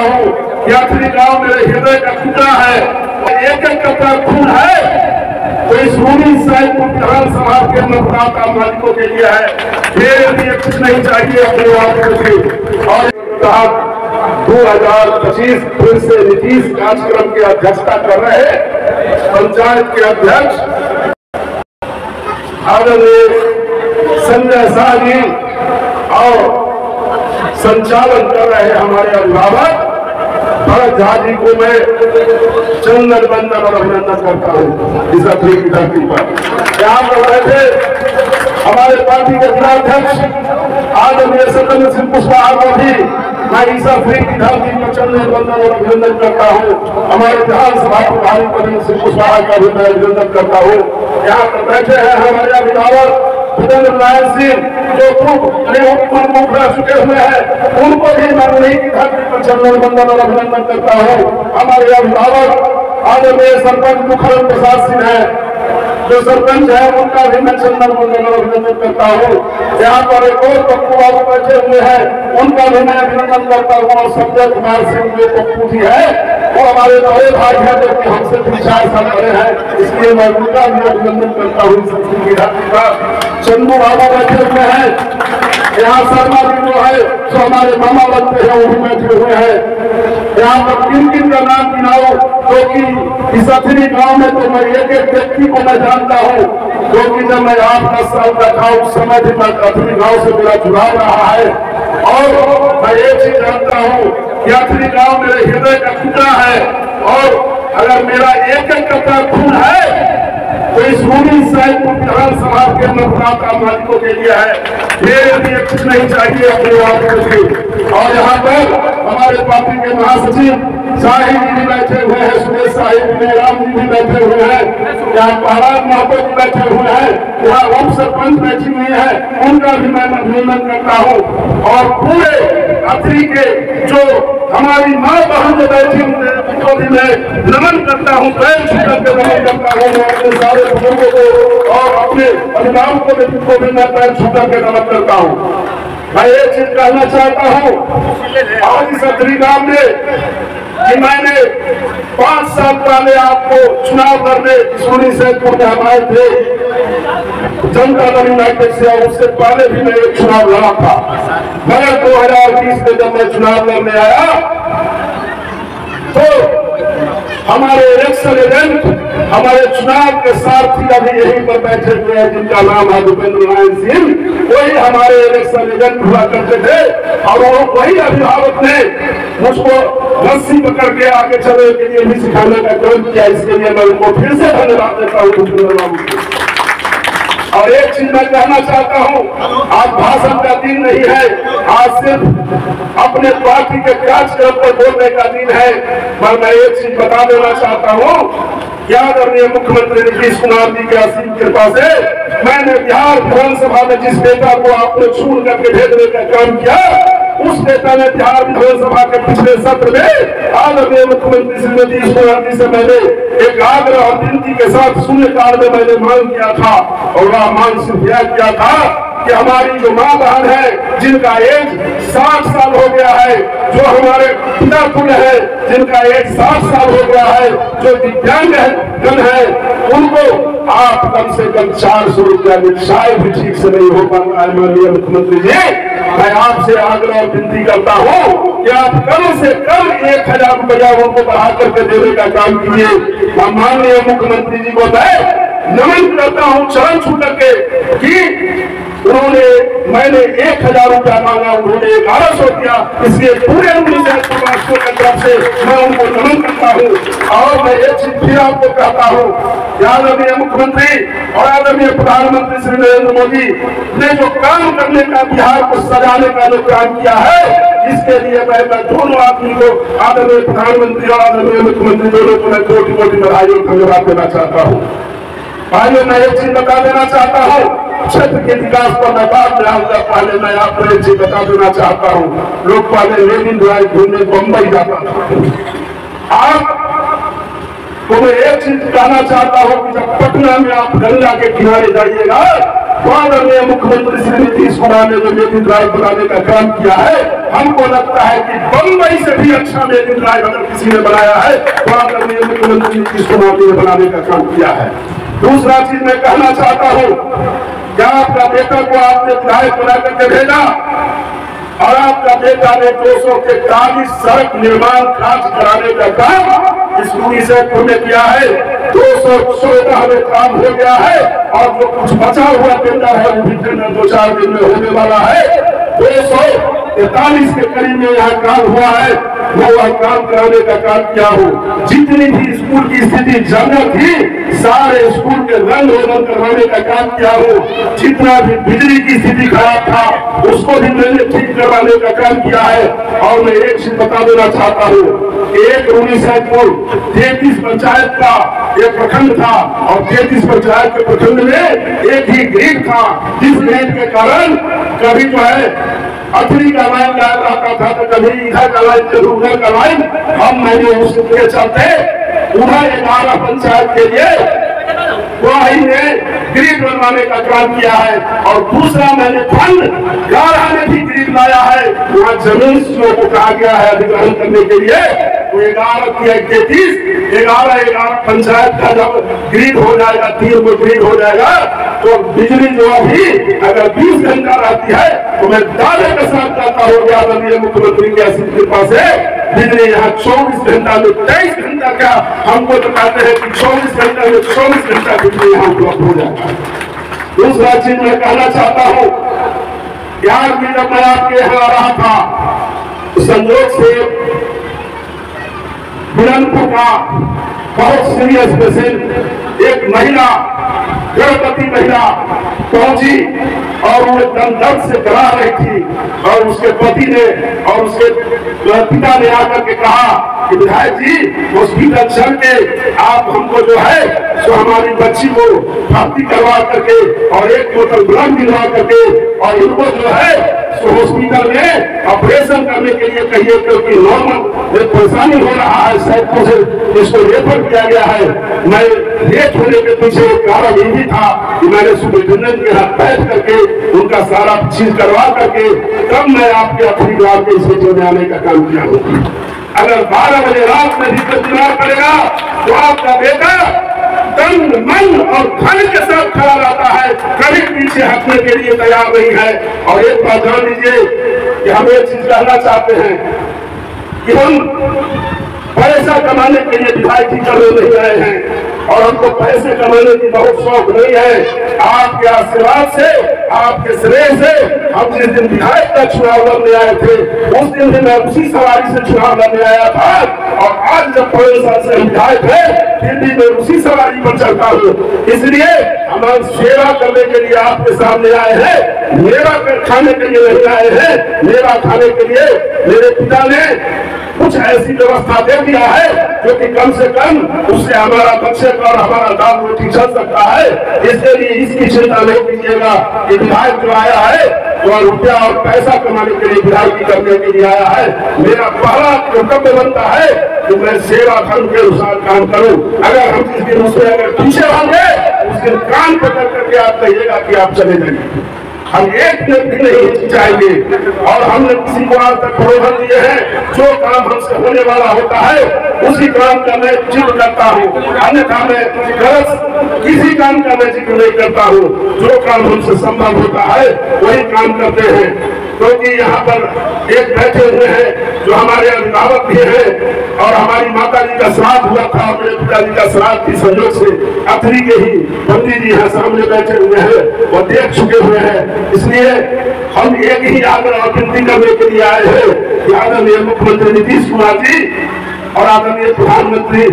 हूँ कि आखिरी गांव मेरे हृदय का टुकड़ा है, एक एक कतरा खून है तो इस रूनी साहिब विधानसभा के मतदाता मालिकों के लिए है। मेरे लिए कुछ नहीं चाहिए अपने वालों से। और 2025 फिर से नीतीश कार्यक्रम की अध्यक्षता कर रहे पंचायत के अध्यक्ष आदरणीय संजय शाह जी और संचालन कर रहे हमारे अभिभावक भरत झा जी को मैं चंदन बंदन और अभिनंदन करता हूँ इस अखिल की धरती पर। यहाँ पर बैठे हमारे पार्टी के जिलाध्यक्ष आदरणीय सत्येंद्र सिंह कुशवाहा को भी मैं इस अखिल की धरती पर चंदन बंदन और अभिनंदन करता हूँ। हमारे विधानसभा प्रभारी सत्येंद्र सिंह कुशवाहा का भी मैं अभिनंदन करता हूँ। यहाँ पर बैठे हैं हमारे अभिभावक भूपेंद्र नारायण सिंह जो पूर्व रह चुके हुए हैं, उनको भी मैं उन्हीं की धरती पर चंदन बंदन और अभिनंदन करता हूँ। हमारे अभिभावक आदरणीय सरपंच मुखर प्रसाद सिंह है जो सरपंच है, उनका भी मैं चंदन बंदन और अभिनंदन करता हूँ। यहाँ पर एक और पप्पू बाबू बैठे हुए हैं, उनका भी मैं अभिनंदन करता हूँ। और संजय कुमार सिंह जो पप्पू जी है वो हमारे बड़े भाई हैं जो कि हमसे 3-4 साल बड़े हैं, इसलिए मैं उनका भी अभिनंदन करता हूँ। चंदू बाबा बैठे हुए हैं, यहाँ शर्मा जी जो है जो हमारे मामा लगते हैं वो भी बैठे हुए हैं। यहाँ पर किन किन का नाम गिनाओ जो कि इस अथरी गांव में तो मैं एक एक व्यक्ति को मैं जानता हूँ जो कि जब मैं 8-10 साल का था उस समय भी मैं अथरी गांव से मेरा जुड़ाव रहा है। और मैं ये चीज जानता हूँ कि अथरी गांव मेरे हृदय का टुकड़ा है और अगर मेरा एक एक कतरा खून है तो इस रूनी साहिब विधानसभा के मतदाता मालिकों के लिए है। मेरे लिए कुछ नहीं चाहिए अपने वालों से। और यहाँ पर हमारे पार्टी के महासचिव साहिब जी भी बैठे हुए हैं, सुरेश साहिब राम जी भी बैठे हुए हैं, यहाँ प्रहलाद महतो जी बैठे हुए हैं, यहाँ उप सरपंच बैठी हुई है, उनका भी मैं अभिनंदन करता हूँ। और पूरे अथरी के जो हमारी माँ बहन जो बैठी उनको भी मैं नमन करता हूँ, पैर छूकर के नमन करता हूँ। अपने सारे बुजुर्गों को और अपने अभिभावकों को भी मैं पैर छूकर के नमन करता हूँ। मैं ये चीज कहना चाहता हूँ आज इस अथरी गांव में कि मैंने 5 साल पहले आपको चुनाव करने सोनी सैदपुर में हम आए थे जनता दल यूनाइटेड से, और उससे पहले भी मैं एक चुनाव लड़ा था। मगर 2020 में जब मैं चुनाव लड़ने आया तो हमारे इलेक्शन एजेंट हमारे चुनाव के सारथी अभी यहीं पर बैठे हुए हैं जिनका नाम है भूपेंद्र नारायण सिंह, वही हमारे इलेक्शन एजेंट हुआ करते थे। और वही अभिभावक ने मुझको रस्सी पकड़ के आगे चलने के लिए भी सिखाने का काम किया। इसके लिए मैं उनको फिर से धन्यवाद देता हूँ भूपेंद्र बाबू को। और एक चीज मैं कहना चाहता हूँ, आज भाषण का दिन नहीं है, आज सिर्फ अपने पार्टी के कार्यक्रम पर बोलने का दिन है। पर मैं एक चीज बता देना चाहता हूँ कि आदरणीय मुख्यमंत्री नीतीश कुमार जी की असीम कृपा से मैंने बिहार विधानसभा में जिस नेता को आपने चुन करके भेजने का काम किया, उस नेता ने बिहार विधानसभा के पिछले सत्र में आदरणीय मुख्यमंत्री श्री नीतीश कुमार जी से मैंने एक आग्रह और विनती के साथ शून्यकाल में मैंने मांग किया था। और वह मांग सिर्फ यह किया था कि हमारी जो माँ बहन है जिनका एज 60 साल हो गया है, जो हमारे पिता पुण्य है जिनका एज 60 साल हो गया है, जो दिव्यांग जन है, उनको आप कम से कम 400 रुपया शायद भी ठीक से नहीं हो पाता है। माननीय मुख्यमंत्री जी, मैं आपसे आग्रह और विनती करता हूँ कि आप कम से कम 1000 रुपया उनको बढ़ा करके देने का काम कीजिए। माननीय मुख्यमंत्री जी को मैं नमन करता हूँ चरण छू करके कि मैंने 1000 रुपया मांगा, उन्होंने 1100 दिया। इसलिए पूरे राष्ट्रों की तरफ से मैं उनको नमन करता हूँ। और मैं एक चीज फिर आपको कहता हूँ, आदरणीय मुख्यमंत्री और आदरणीय प्रधानमंत्री श्री नरेंद्र मोदी ने जो काम करने का, बिहार को सजाने का जो काम किया है, इसके लिए मैं दोनों आदमी को, आदरणीय प्रधानमंत्री और आदरणीय मुख्यमंत्री दोनों को मैं कोटि-कोटि बधाई और धन्यवाद देना चाहता हूँ। भाइयों, मैं एक चीज बता देना चाहता हूँ, क्षेत्र के विकास पर मैं बात में आऊंगा। पहले मैं आपको एक चीज बता देना चाहता हूँ, लोग पहले लेनिन ड्राइव घूमने बम्बई जाता था। आप तो मैं एक चीज कहना चाहता हूँ कि जब पटना में आप गंगा के किनारे जाइएगा तो आदरणीय मुख्यमंत्री श्री नीतीश कुमार ने जो मेक इन ड्राइव बनाने का काम किया है, हमको लगता है कि बंबई से भी अच्छा मेक इन ड्राइव अगर किसी ने बनाया है तो आदरणीय मुख्यमंत्री नीतीश कुमार ने बनाने का काम किया है। दूसरा चीज मैं कहना चाहता हूँ, क्या आपका बेटा को आपने विधायक बना करके भेजा और आपका बेटा ने 243 सड़क निर्माण कार्य कराने का काम इस यूनिसेफ ने किया है। 214 में काम हो गया है और जो कुछ बचा हुआ टेंडर है वो भी टेंडर 2-4 दिन में होने वाला है। 243 के करीब में यहाँ काम हुआ है, वो वह काम कराने का काम किया हो। जितनी भी स्कूल की स्थिति जंगल थी, सारे स्कूल के रंग रोगन करवाने का काम किया हो। जितना भी बिजली की स्थिति खराब था उसको भी मैंने ठीक करवाने का काम किया है। और मैं एक चीज बता देना चाहता हूँ, एक रूनीसैदपुर 33 पंचायत का एक प्रखंड था और 33 पंचायत के प्रखंड में एक ही ग्रिड था, जिस ग्रिड के कारण कभी जो है अथरी का लाइन गायब रहता था तो कभी इधर का लाइन कभी उधर का लाइन। हम मैंने उसके चलते उधर 11 पंचायत के लिए वही ने ग्रिड बनवाने का काम किया है। और दूसरा मैंने फंड 11 में भी ग्रिड लाया है, वहाँ जमीन को कहा गया है अधिग्रहण करने के लिए। तो 11 की 33 11 पंचायत का जब ग्रिड हो जाएगा, 3 को ग्रिड हो जाएगा तो बिजली जो अभी अगर 20 घंटा रहती है तो मैं दावे के साथ कहता हूँ आदरणीय मुख्यमंत्री की असीम कृपा से बिजली यहाँ 24 घंटा में 23 घंटा का हमको बताते हैं कि 24 घंटा में 24 घंटा बिजली यहाँ उपलब्ध हो जाएगा। दूसरा चीज मैं कहना चाहता हूँ, यार भी जब मैं आपके यहाँ आ रहा था तो संयोग से बुलंदपुर का बहुत सीरियस पेशेंट एक महिला, गर्भवती महिला पहुंची और वो दम दर्द से डरा रही थी और उसके पति ने और उसके पिता ने आकर के कहा कि विधायक जी हॉस्पिटल चल के आप हमको जो है सो हमारी बच्ची को भर्ती करवा करके और एक बोतल ब्लड दिलवा करके और इनको जो है सो हॉस्पिटल में ऑपरेशन करने के लिए कहिए, क्योंकि नॉर्मल एक परेशानी हो रहा है, सैकड़ों से इसको रेफर किया गया है। मैं लेट होने के पीछे कारण ये भी था कि मैंने सुपरिटेंडेंट के हाथ बैठ करके उनका सारा चीज करवा करके तब मैं आपके अपनी गांव के स्टेशन में आने का काम किया हूँ। अगर 12 बजे रात में भी चुनाव करेगा तो आपका बेटा तन मन और धन के साथ खड़ा रहता है, कभी पीछे हटने के लिए तैयार नहीं है। और एक बात जान लीजिए कि हम एक चीज कहना चाहते हैं कि हम पैसा कमाने के लिए विधायक की करने नहीं आए हैं और हमको पैसे कमाने की बहुत शौक नहीं है। आपके आशीर्वाद से, आपके श्रेय से हम जिस दिन विधायक का चुनाव लड़ने आए थे उस दिन भी मैं उसी सवारी से चुनाव लड़ने आया था और आज जब 5 साल से विधायक है फिर भी मैं उसी सवारी पर चलता हूँ। इसलिए हम सेवा करने के लिए आपके सामने आए हैं, मेवा खाने के लिए नहीं आए हैं। मेवा खाने के लिए मेरे पिता ने कुछ ऐसी व्यवस्था दे दिया है जो कि कम से कम उससे हमारा बच्चे का और हमारा दाल रोटी चल सकता है। इसके लिए इसकी चिंता नहीं कीजिएगा कि विधायक जो आया है तो रुपया और पैसा कमाने के लिए विधायक करने के लिए आया है। मेरा पहला कर्तव्य बनता है कि मैं सेवा धर्म के अनुसार काम करूं। अगर हम जिस दिन उससे अगर पीछे होंगे उस दिन कान पकड़ करके आप कहिएगा कि आप चले जाइए। हम एक मिनट भी नहीं हिचकिचाएंगे और हमने किसी को आज तक प्रलोभन दिए हैं। जो काम हमसे होने वाला होता है उसी काम का मैं जिक्र करता हूँ, अन्यथा मैं गलत किसी काम का मैं जिक्र नहीं करता हूँ। जो काम हमसे संभव होता है वही काम करते हैं। क्योंकि यहाँ पर एक बैठे हुए हैं जो हमारे अभिभावक भी हैं और हमारी माता जी का श्राद्ध हुआ था, मेरे पिताजी का श्राद्ध की संयोग से अथरी के ही पंडित जी यहाँ सामने बैठे हुए हैं, वो देख चुके हुए हैं। इसलिए हम एक ही आग्रह और विनती करने के लिए आए हैं कि आदरणीय मुख्यमंत्री नीतीश कुमार जी और आदरणीय प्रधानमंत्री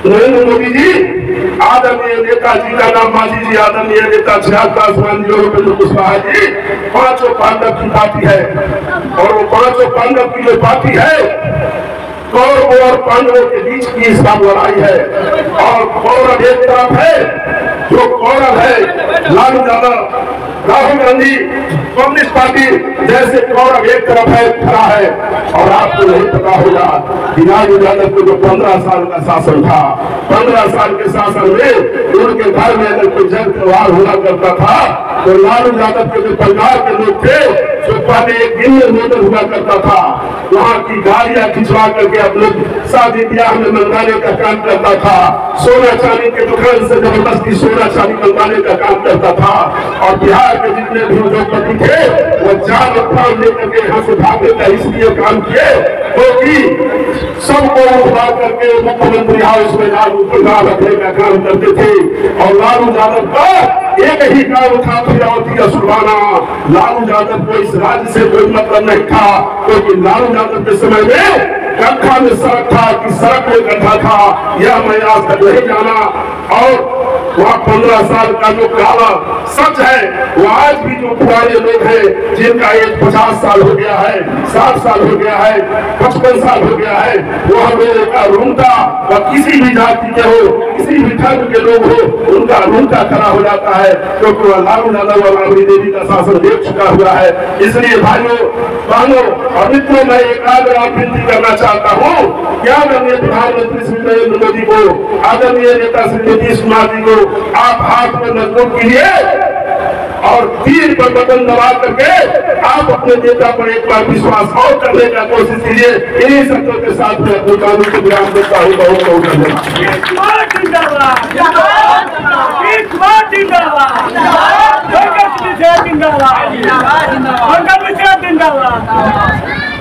नरेंद्र मोदी जी, आदरणीय नेताजी का नाम मांझी जी, आदरणीय नेता चिराग पासवान जी और उपेंद्र कुशवाहा जी, 5 पांडव की पार्टी है और वो 5 पांडव की जो पार्टी है कौरव और पांडवों के बीच की इसका लड़ाई है। और कौरव एक तरफ है जो कौरव है लालू यादव, राहुल गांधी, कम्युनिस्ट पार्टी जैसे कौरव एक तरफ है खड़ा है। और आपको नहीं पता होगा कि लालू यादव को जो 15 साल का शासन था, 15 साल के शासन में उनके घर में अगर कोई जंग त्योहार हुआ करता था तो लालू यादव के जो परिवार के लोग थे जो पहले एक इंडियन मोटर हुआ करता था, वहाँ की गाड़ियां खिंचवा करके अपने शादी ब्याह में मंगाने का काम करता था, सोना चांदी के दुकान से जबरदस्ती सोना चांदी मंगाने का काम करता था। और बिहार के जितने भी उद्योगपति थे वो जान और प्राण लेकर के यहाँ से भागने का इसलिए काम किए क्योंकि सबको उठा करके मुख्यमंत्री हाउस में लालू प्रसाद रखने का काम करते थे। और लालू यादव का एक ही काम था फिरौती असुलवाना। लालू यादव को इस राज्य से कोई मतलब नहीं था क्योंकि लालू यादव के समय में गड्ढा में सड़क था कि सड़क में गड्ढा था, यह मैं आज तक नहीं जाना। और वहाँ 15 साल का जो काला सच है वो आज भी जो पुराने लोग हैं जिनका एज 50 साल हो गया है, 60 साल हो गया है, 55 साल हो गया है, वो हमें का रूंगटा व किसी भी जाति के हो, किसी भी धर्म के लोग हो, उनका रूंगटा खड़ा हो जाता है क्योंकि वह लालू यादव और राबड़ी देवी का शासन देख चुका हुआ है। इसलिए भाइयों बहनों और मित्रों, मैं एक आग्रह विनती करना चाहता हूँ क्या माननीय प्रधानमंत्री श्री नरेंद्र मोदी को, आदरणीय नेता श्री नीतीश कुमार जी को आप हाथ में मजबूत कीजिए और तीर पर बटन दबा करके आप अपने नेता पर एक बार विश्वास और करने का कोशिश कीजिए। इन्हीं शब्दों के साथ में अपने कानून को विराम देता हूँ। बहुत बहुत धन्यवाद।